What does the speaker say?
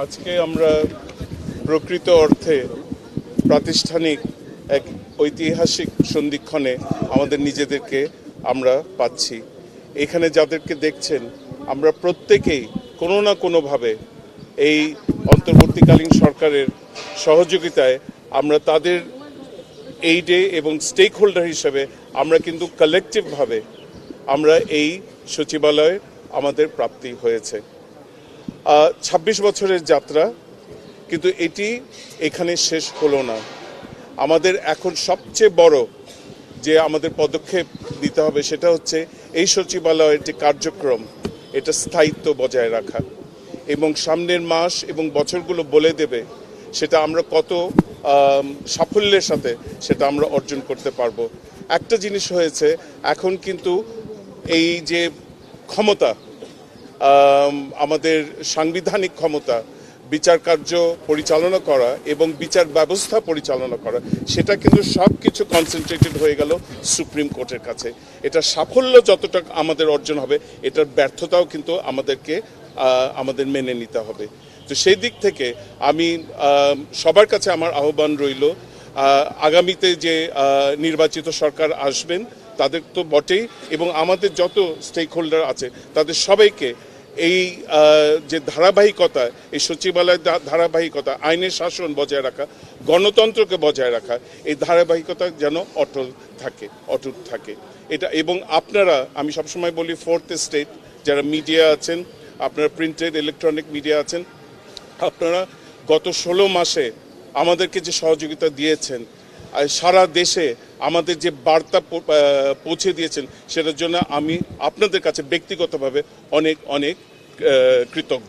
আজকে আমরা প্রকৃত অর্থে প্রাতিষ্ঠানিক এক ঐতিহাসিক সন্ধিক্ষণে আমাদের নিজেদেরকে আমরা পাচ্ছি। এখানে যাদেরকে দেখছেন আমরা প্রত্যেকেই কোনো না কোনোভাবে এই অন্তর্বর্তীকালীন সরকারের সহযোগিতায় আমরা তাদের এইডে এবং স্টেক হোল্ডার হিসেবে আমরা কিন্তু কালেকটিভভাবে আমরা এই সচিবালয়ে আমাদের প্রাপ্তি হয়েছে। ২৬ বছরের যাত্রা, কিন্তু এটি এখানে শেষ হলো না। আমাদের এখন সবচেয়ে বড় যে আমাদের পদক্ষেপ নিতে হবে সেটা হচ্ছে এই সচিবালয়ের যে কার্যক্রম এটা স্থায়িত্ব বজায় রাখা, এবং সামনের মাস এবং বছরগুলো বলে দেবে সেটা আমরা কত সাফল্যের সাথে সেটা আমরা অর্জন করতে পারবো। একটা জিনিস হয়েছে, এখন কিন্তু এই যে ক্ষমতা, আমাদের সাংবিধানিক ক্ষমতা, বিচার কার্য পরিচালনা করা এবং বিচার ব্যবস্থা পরিচালনা করা, সেটা কিন্তু সব কিছু কনসেন্ট্রেটেড হয়ে গেল সুপ্রিম কোর্টের কাছে। এটা সাফল্য যতটা আমাদের অর্জন হবে, এটার ব্যর্থতাও কিন্তু আমাদের মেনে নিতে হবে। তো সেই দিক থেকে আমি সবার কাছে আমার আহ্বান রইল, আগামীতে যে নির্বাচিত সরকার আসবেন তাদের তো বটেই, এবং আমাদের যত স্টেক হোল্ডার আছে তাদের সবাইকে এই যে ধারাবাহিকতা, এই সচিবালয়ের ধারাবাহিকতা, আইনের শাসন বজায় রাখা, গণতন্ত্রকে বজায় রাখা, এই ধারাবাহিকতা যেন অটুট থাকে এটা। এবং আপনারা, আমি সবসময় বলি ফোর্থ স্টেট, যারা মিডিয়া আছেন, আপনারা প্রিন্টেড ইলেকট্রনিক মিডিয়া আছেন, আপনারা গত 16 মাসে আমাদেরকে যে সহযোগিতা দিয়েছেন, সারা দেশে আমাদের যে বার্তা পৌঁছে দিয়েছেন, সেটার জন্য আমি আপনাদের কাছে ব্যক্তিগতভাবে অনেক অনেক কৃতজ্ঞ।